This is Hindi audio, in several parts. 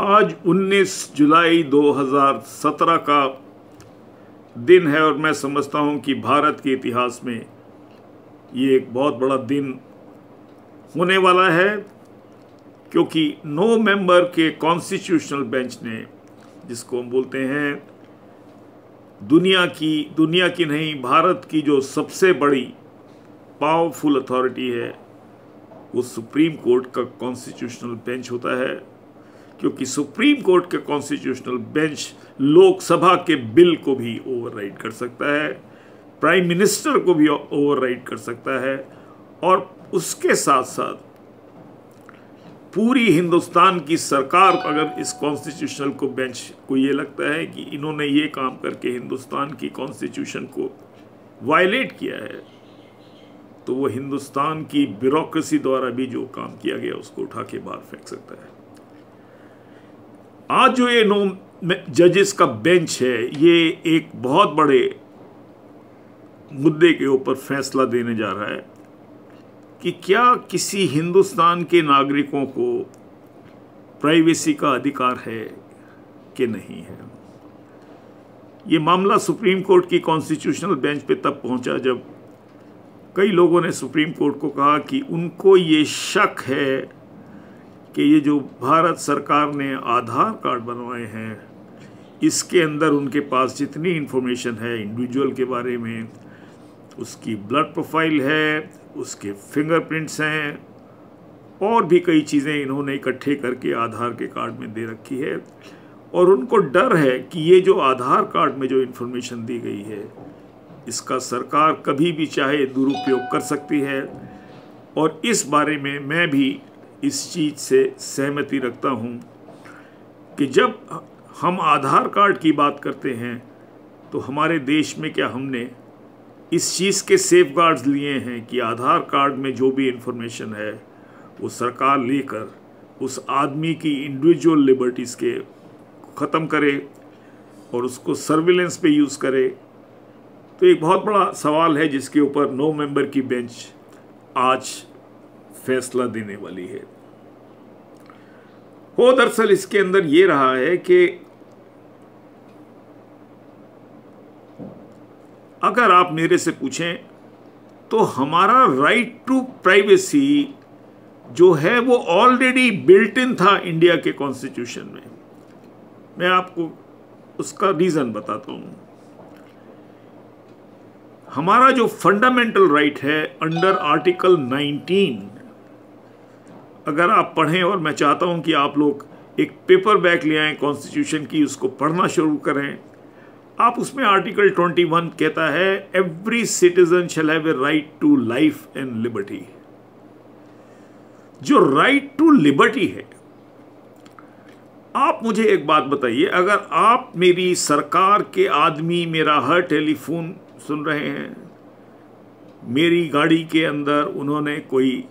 आज 19 जुलाई 2017 का दिन है और मैं समझता हूं कि भारत के इतिहास में ये एक बहुत बड़ा दिन होने वाला है, क्योंकि 9 मेंबर के कॉन्स्टिट्यूशनल बेंच ने, जिसको हम बोलते हैं दुनिया की नहीं, भारत की जो सबसे बड़ी पावरफुल अथॉरिटी है, वो सुप्रीम कोर्ट का कॉन्स्टिट्यूशनल बेंच होता है। क्योंकि सुप्रीम कोर्ट के कॉन्स्टिट्यूशनल बेंच लोकसभा के बिल को भी ओवरराइड कर सकता है, प्राइम मिनिस्टर को भी ओवरराइड कर सकता है, और उसके साथ साथ पूरी हिंदुस्तान की सरकार, अगर इस कॉन्स्टिट्यूशनल को बेंच को ये लगता है कि इन्होंने ये काम करके हिंदुस्तान की कॉन्स्टिट्यूशन को वायलेट किया है, तो वो हिंदुस्तान की ब्यूरोक्रेसी द्वारा भी जो काम किया गया उसको उठा के बाहर फेंक सकता है। आज जो ये 9 जजेस का बेंच है, ये एक बहुत बड़े मुद्दे के ऊपर फैसला देने जा रहा है कि क्या किसी हिंदुस्तान के नागरिकों को प्राइवेसी का अधिकार है कि नहीं है। ये मामला सुप्रीम कोर्ट की कॉन्स्टिट्यूशनल बेंच पे तब पहुंचा जब कई लोगों ने सुप्रीम कोर्ट को कहा कि उनको ये शक है कि ये जो भारत सरकार ने आधार कार्ड बनवाए हैं, इसके अंदर उनके पास जितनी इंफॉर्मेशन है इंडिविजुअल के बारे में, उसकी ब्लड प्रोफाइल है, उसके फिंगरप्रिंट्स हैं, और भी कई चीज़ें इन्होंने इकट्ठे करके आधार के कार्ड में दे रखी है, और उनको डर है कि ये जो आधार कार्ड में जो इन्फॉर्मेशन दी गई है, इसका सरकार कभी भी चाहे दुरुपयोग कर सकती है। और इस बारे में मैं भी इस चीज़ से सहमति रखता हूँ कि जब हम आधार कार्ड की बात करते हैं तो हमारे देश में क्या हमने इस चीज़ के सेफगार्ड्स लिए हैं कि आधार कार्ड में जो भी इंफॉर्मेशन है वो सरकार लेकर उस आदमी की इंडिविजुअल लिबर्टीज़ के ख़त्म करे और उसको सर्विलेंस पे यूज़ करे। तो एक बहुत बड़ा सवाल है जिसके ऊपर 9 मेंबर की बेंच आज फैसला देने वाली है। दरअसल इसके अंदर ये रहा है कि अगर आप मेरे से पूछें तो हमारा राइट टू प्राइवेसी जो है वो ऑलरेडी बिल्ट इन था इंडिया के कॉन्स्टिट्यूशन में। मैं आपको उसका रीज़न बताता हूँ। हमारा जो फंडामेंटल राइट है अंडर आर्टिकल 19, अगर आप पढ़ें, और मैं चाहता हूं कि आप लोग एक पेपर बैक ले आएं कॉन्स्टिट्यूशन की, उसको पढ़ना शुरू करें, आप उसमें आर्टिकल 21 कहता है every citizen shall have a right to life and liberty. जो राइट टू लिबर्टी है, आप मुझे एक बात बताइए, अगर आप मेरी सरकार के आदमी मेरा हर टेलीफोन सुन रहे हैं, मेरी गाड़ी के अंदर उन्होंने कोई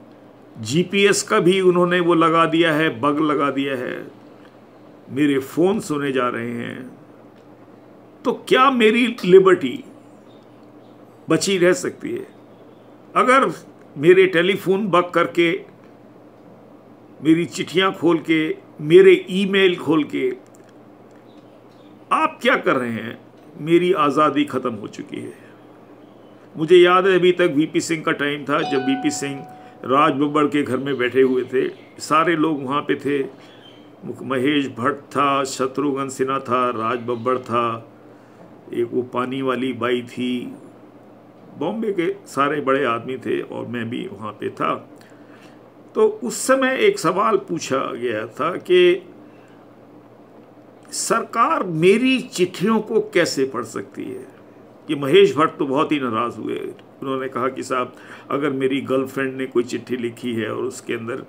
जीपीएस का भी उन्होंने वो लगा दिया है, बग लगा दिया है, मेरे फ़ोन सुने जा रहे हैं, तो क्या मेरी लिबर्टी बची रह सकती है? अगर मेरे टेलीफोन बग करके, मेरी चिट्ठियां खोल के, मेरे ईमेल खोल के आप क्या कर रहे हैं, मेरी आज़ादी ख़त्म हो चुकी है। मुझे याद है अभी तक वीपी सिंह का टाइम था जब वीपी सिंह राज बब्बर के घर में बैठे हुए थे, सारे लोग वहाँ पे थे, महेश भट्ट था, शत्रुघ्न सिन्हा था, राज बब्बर था, एक वो पानी वाली बाई थी, बॉम्बे के सारे बड़े आदमी थे और मैं भी वहाँ पे था। तो उस समय एक सवाल पूछा गया था कि सरकार मेरी चिट्ठियों को कैसे पढ़ सकती है। कि महेश भट्ट तो बहुत ही नाराज़ हुए, उन्होंने कहा कि साहब अगर मेरी गर्लफ्रेंड ने कोई चिट्ठी लिखी है और उसके अंदर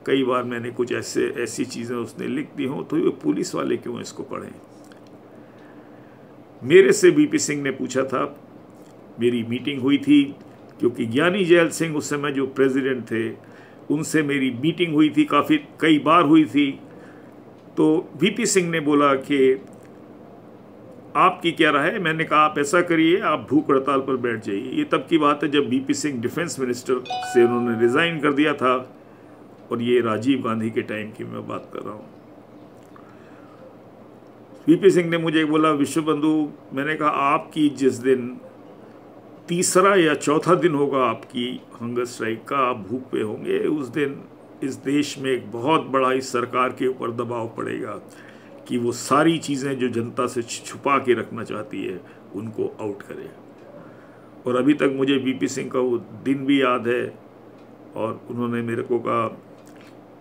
कई बार मैंने कुछ ऐसी चीज़ें उसने लिख दी हों, तो ये पुलिस वाले क्यों इसको पढ़ें। मेरे से वीपी सिंह ने पूछा था, मेरी मीटिंग हुई थी, क्योंकि ज्ञानी जैल सिंह उस समय जो प्रेसिडेंट थे उनसे मेरी मीटिंग हुई थी, कई बार हुई थी। तो वीपी सिंह ने बोला कि आपकी क्या राय है। मैंने कहा आप ऐसा करिए, आप भूख हड़ताल पर बैठ जाइए। ये तब की बात है जब वीपी सिंह डिफेंस मिनिस्टर से उन्होंने रिज़ाइन कर दिया था, और ये राजीव गांधी के टाइम की मैं बात कर रहा हूँ। वीपी सिंह ने मुझे बोला, विश्व बंधु, मैंने कहा आपकी जिस दिन तीसरा या चौथा दिन होगा आपकी हंगर स्ट्राइक का, आप भूख पे होंगे, उस दिन इस देश में एक बहुत बड़ा इस सरकार के ऊपर दबाव पड़ेगा कि वो सारी चीज़ें जो जनता से छुपा के रखना चाहती है उनको आउट करे। और अभी तक मुझे वीपी सिंह का वो दिन भी याद है, और उन्होंने मेरे को कहा,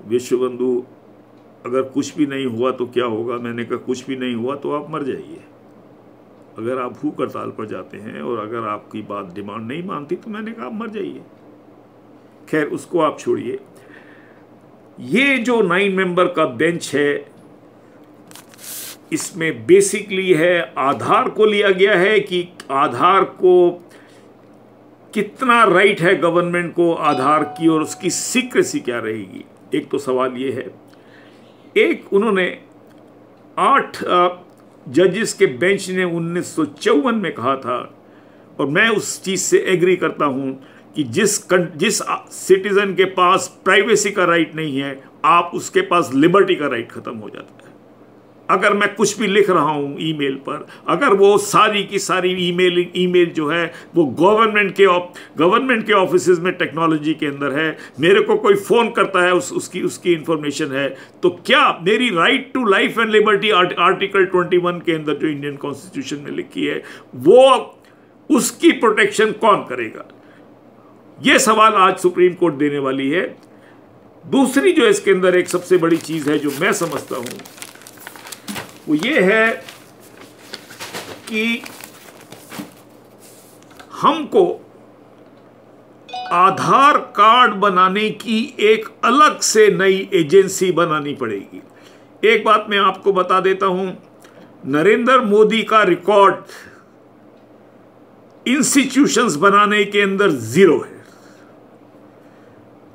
विश्व बंधु अगर कुछ भी नहीं हुआ तो क्या होगा? मैंने कहा कुछ भी नहीं हुआ तो आप मर जाइए। अगर आप भूख हड़ताल पर जाते हैं और अगर आपकी बात डिमांड नहीं मानती तो मैंने कहा आप मर जाइए। खैर उसको आप छोड़िए। ये जो 9 मेंबर का बेंच है, इसमें बेसिकली है आधार को लिया गया है कि आधार को कितना राइट है गवर्नमेंट को आधार की, और उसकी सीक्रेसी क्या रहेगी। एक तो सवाल ये है। एक उन्होंने 8 जजेस के बेंच ने 1954 में कहा था, और मैं उस चीज़ से एग्री करता हूं कि जिस सिटीजन के पास प्राइवेसी का राइट नहीं है, आप उसके पास लिबर्टी का राइट खत्म हो जाता है। अगर मैं कुछ भी लिख रहा हूं ईमेल पर, अगर वो सारी की सारी ईमेल जो है वो गवर्नमेंट के ऑफिसेज में टेक्नोलॉजी के अंदर है, मेरे को कोई फ़ोन करता है उसकी इंफॉर्मेशन है, तो क्या मेरी right to life and liberty article 21 के अंदर जो इंडियन कॉन्स्टिट्यूशन में लिखी है, वो उसकी प्रोटेक्शन कौन करेगा? ये सवाल आज सुप्रीम कोर्ट देने वाली है। दूसरी जो इसके अंदर एक सबसे बड़ी चीज़ है जो मैं समझता हूं, वो ये है कि हमको आधार कार्ड बनाने की एक अलग से नई एजेंसी बनानी पड़ेगी। एक बात मैं आपको बता देता हूं, नरेंद्र मोदी का रिकॉर्ड इंस्टीट्यूशंस बनाने के अंदर 0 है।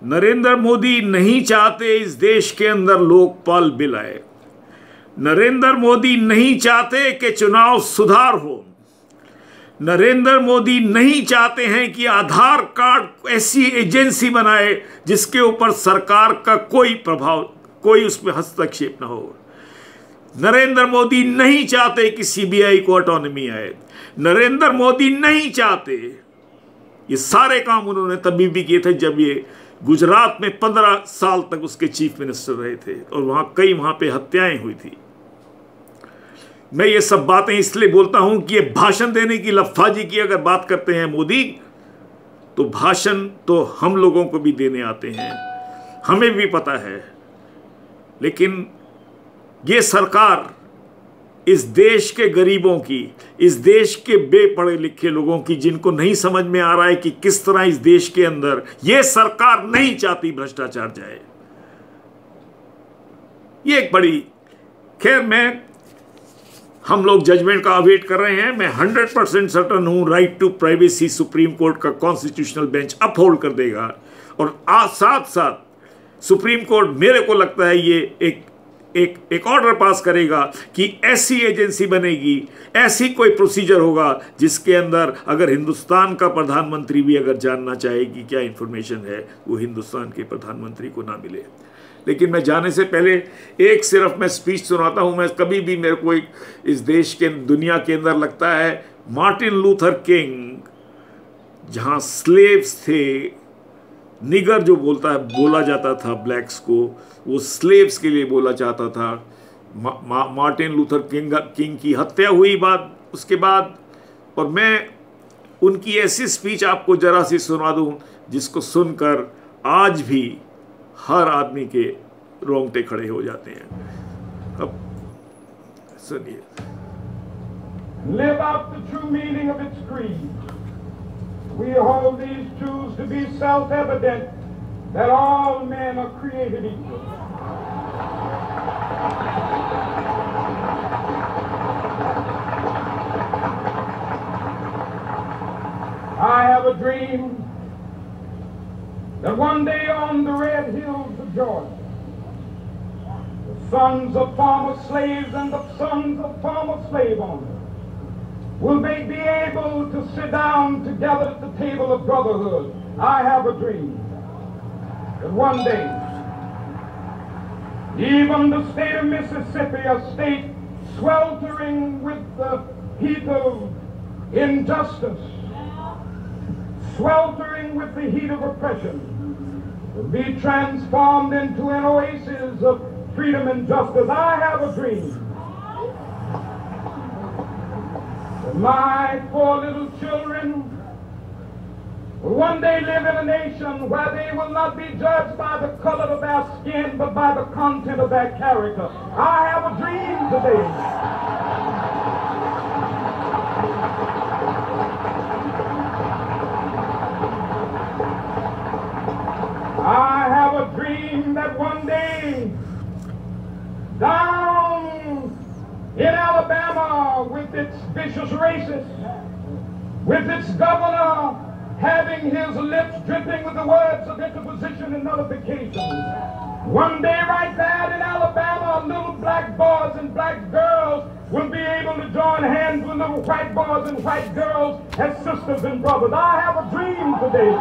नरेंद्र मोदी नहीं चाहते इस देश के अंदर लोकपाल बिल आए। नरेंद्र मोदी नहीं चाहते कि चुनाव सुधार हो। नरेंद्र मोदी नहीं चाहते हैं कि आधार कार्ड ऐसी एजेंसी बनाए जिसके ऊपर सरकार का कोई प्रभाव, कोई उसमें हस्तक्षेप ना हो। नरेंद्र मोदी नहीं चाहते कि सीबीआई को ऑटोनॉमी आए। नरेंद्र मोदी नहीं चाहते। ये सारे काम उन्होंने तभी भी किए थे जब ये गुजरात में 15 साल तक उसके चीफ मिनिस्टर रहे थे, और वहां पे हत्याएं हुई थी। मैं ये सब बातें इसलिए बोलता हूं कि ये भाषण देने की, लफ्फाजी की अगर बात करते हैं मोदी, तो भाषण तो हम लोगों को भी देने आते हैं, हमें भी पता है। लेकिन ये सरकार इस देश के गरीबों की, इस देश के बेपढ़े लिखे लोगों की, जिनको नहीं समझ में आ रहा है कि किस तरह इस देश के अंदर ये सरकार नहीं चाहती भ्रष्टाचार जाए। ये एक बड़ी, खैर हम लोग जजमेंट का अवेट कर रहे हैं। मैं 100% सर्टन हूं right to privacy Supreme Court का कॉन्स्टिट्यूशनल बेंच अपहोल्ड कर देगा, और साथ साथ सुप्रीम कोर्ट, मेरे को लगता है ये एक ऑर्डर पास करेगा कि ऐसी एजेंसी बनेगी, ऐसी कोई प्रोसीजर होगा जिसके अंदर अगर हिंदुस्तान का प्रधानमंत्री भी अगर जानना चाहे कि क्या इंफॉर्मेशन है, वो हिंदुस्तान के प्रधानमंत्री को ना मिले। लेकिन मैं जाने से पहले एक सिर्फ मैं स्पीच सुनाता हूं। मैं कभी भी, मेरे को इस देश के, दुनिया के अंदर लगता है मार्टिन लूथर किंग, जहां स्लेव्स थे, निगर जो बोला जाता था ब्लैक्स को, वो स्लेव्स के लिए बोला जाता था। मार्टिन लूथर किंग की हत्या हुई उसके बाद, और मैं उनकी ऐसी स्पीच आपको जरा सी सुना दूं जिसको सुनकर आज भी हर आदमी के रोंगटे खड़े हो जाते हैं। अब सुनिए। Live out the true meaning of its creed. We hold these truths to be self-evident, that all men are created equal. I have a dream that one day on the red hills of Georgia, the sons of former slaves and the sons of former slave owners will be able to sit down together at the table of brotherhood. I have a dream that one day, even the state of Mississippi, a state sweltering with the heat of injustice, sweltering with the heat of oppression, will be transformed into an oasis of freedom and justice. I have a dream that my 4 little children will one day live in a nation where they will not be judged by the color of their skin, but by the content of their character. I have a dream today. I have a dream that one day, down in Alabama, with its vicious racists, with its governor having his lips dripping with the words of interposition and nullification, one day right there in Alabama, little black boys and black girls will be able to join hands with little white boys and white girls as sisters and brothers. I have a dream today